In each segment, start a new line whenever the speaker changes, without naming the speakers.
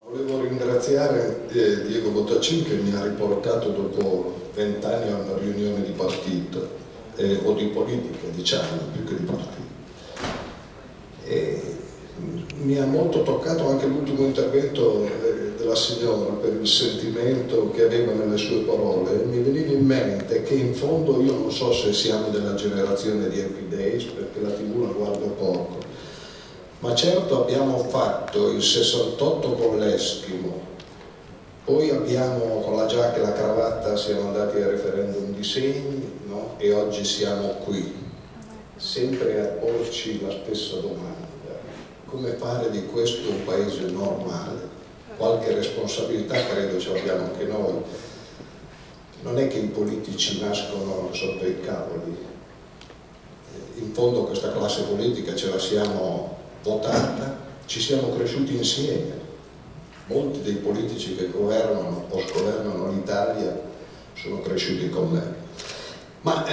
Volevo ringraziare Diego Bottacin che mi ha riportato dopo 20 anni a una riunione di partito, o di politica, diciamo, più che di partito. Mi ha molto toccato anche l'ultimo intervento della signora per il sentimento che aveva nelle sue parole. Mi veniva in mente che in fondo io non so se siamo della generazione di Happy Days, perché la TV la guardo poco, ma certo abbiamo fatto il 68 con l'Eskimo, poi abbiamo con la giacca e la cravatta siamo andati al referendum di Segni, no? E oggi siamo qui, sempre a porci la stessa domanda: come fare di questo un paese normale? Qualche responsabilità credo ce l'abbiamo anche noi. Non è che i politici nascono sotto i cavoli, in fondo questa classe politica ce la siamo votata, ci siamo cresciuti insieme. Molti dei politici che governano o sgovernano l'Italia sono cresciuti con me. Ma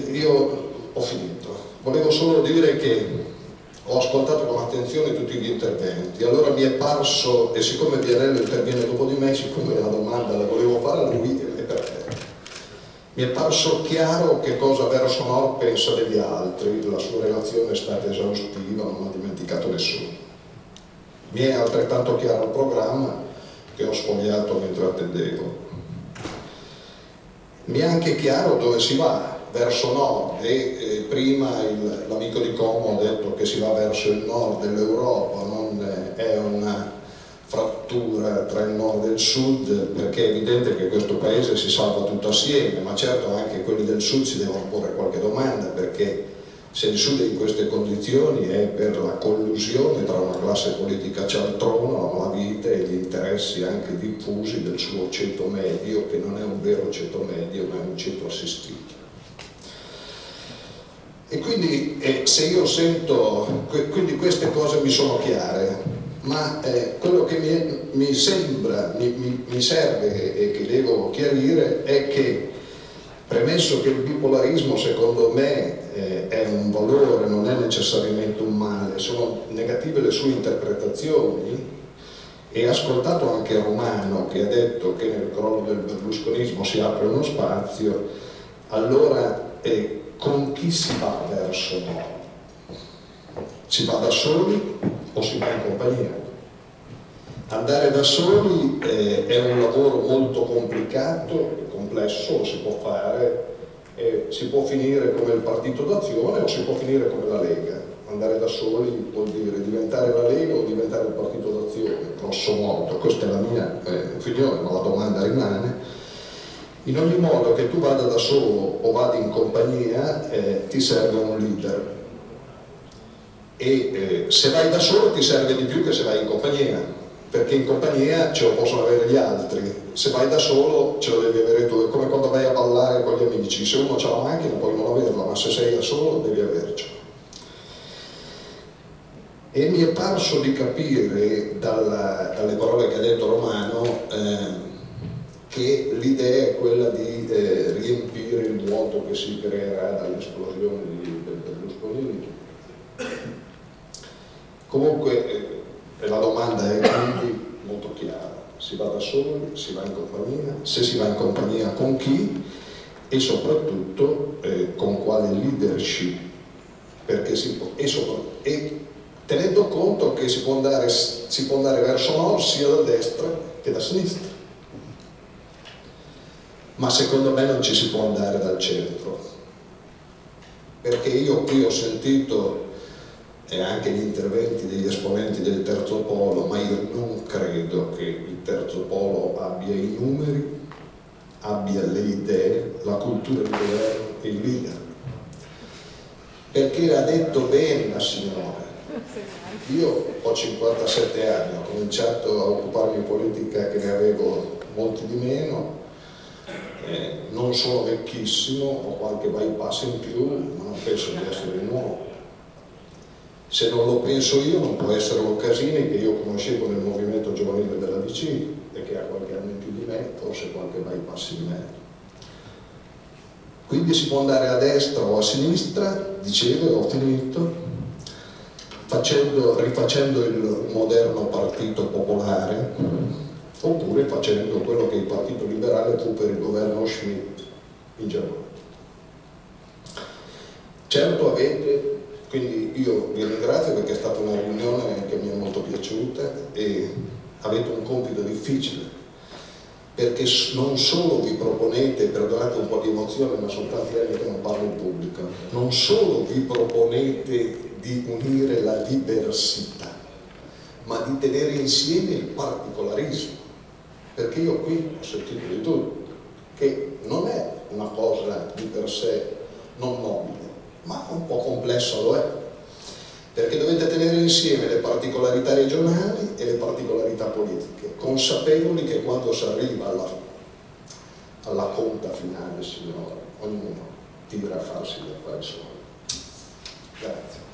io ho finito. Volevo solo dire che ho ascoltato con attenzione tutti gli interventi, allora mi è parso, e siccome Vianello interviene dopo di me, siccome la domanda la volevo fare a lui e per te, mi è parso chiaro che cosa Verso Nord pensa degli altri. La sua relazione è stata esaustiva, non ha dimenticato nessuno. Mi è altrettanto chiaro il programma che ho sfogliato mentre attendevo. Mi è anche chiaro dove si va, verso nord, e prima l'amico di Como ha detto che si va verso il nord dell'Europa, non è una frattura tra il nord e il sud, perché è evidente che questo paese si salva tutto assieme, ma certo anche quelli del sud si devono porre qualche domanda, perché se il sud è in queste condizioni è per la collusione tra una classe politica cialtrona, la malavita e gli interessi anche diffusi del suo ceto medio, che non è un vero ceto medio ma è un ceto assistito. E quindi se io sento, quindi queste cose mi sono chiare, ma quello che mi sembra, mi serve e che devo chiarire è che, premesso che il bipolarismo secondo me è un valore, non è necessariamente un male, sono negative le sue interpretazioni, e ascoltato anche Romano che ha detto che nel crollo del berlusconismo si apre uno spazio, allora con chi si va verso nord? Si va da soli o si va in compagnia? Andare da soli è un lavoro molto complicato, complesso, lo si può fare, si può finire come il Partito d'Azione o si può finire come la Lega. Andare da soli vuol dire diventare la Lega o diventare il Partito d'Azione, grosso modo. Questa è la mia opinione, ma la domanda rimane. In ogni modo, che tu vada da solo o vada in compagnia, ti serve un leader, e se vai da solo ti serve di più che se vai in compagnia, perché in compagnia ce lo possono avere gli altri, se vai da solo ce lo devi avere tu. È come quando vai a ballare con gli amici: se uno ha la macchina puoi non averla, ma se sei da solo devi avercela. E mi è parso di capire dalle parole che ha detto Romano che l'idea è quella di riempire il vuoto che si creerà dall'esplosione del Berlusconi. Comunque la domanda è quindi molto chiara: si va da soli, si va in compagnia, se si va in compagnia con chi, e soprattutto con quale leadership, perché e tenendo conto che si può andare verso nord sia da destra che da sinistra, ma secondo me non ci si può andare dal centro, perché io qui ho sentito anche gli interventi degli esponenti del terzo polo, ma io non credo che il terzo polo abbia i numeri, abbia le idee, la cultura di governo e i leader, perché ha detto bene la signora. Io ho 57 anni, ho cominciato a occuparmi di politica che ne avevo molti di meno, non sono vecchissimo, ho qualche bypass in più, ma non penso di essere nuovo. Se non lo penso io, non può essere lo Casini, che io conoscevo nel movimento giovanile della DC e che ha qualche anno in più di me, forse qualche bypass in meno. Quindi si può andare a destra o a sinistra, dicevo, e ho finito, rifacendo il moderno partito popolare, oppure facendo quello che il partito liberale fu per il governo Schmidt in Germania. Certo avete, quindi io vi ringrazio perché è stata una riunione che mi è molto piaciuta e avete un compito difficile, perché non solo vi proponete, perdonate un po' di emozione ma sono tanti anni che non parlo in pubblico, non solo vi proponete di unire la diversità, ma di tenere insieme il particolarismo, perché io qui ho sentito di tutto, che non è una cosa di per sé non nobile, ma un po' complessa lo è, perché dovete tenere insieme le particolarità regionali e le particolarità politiche, consapevoli che quando si arriva alla conta finale, signora, ognuno tira a farsi gli affari suoi. Grazie.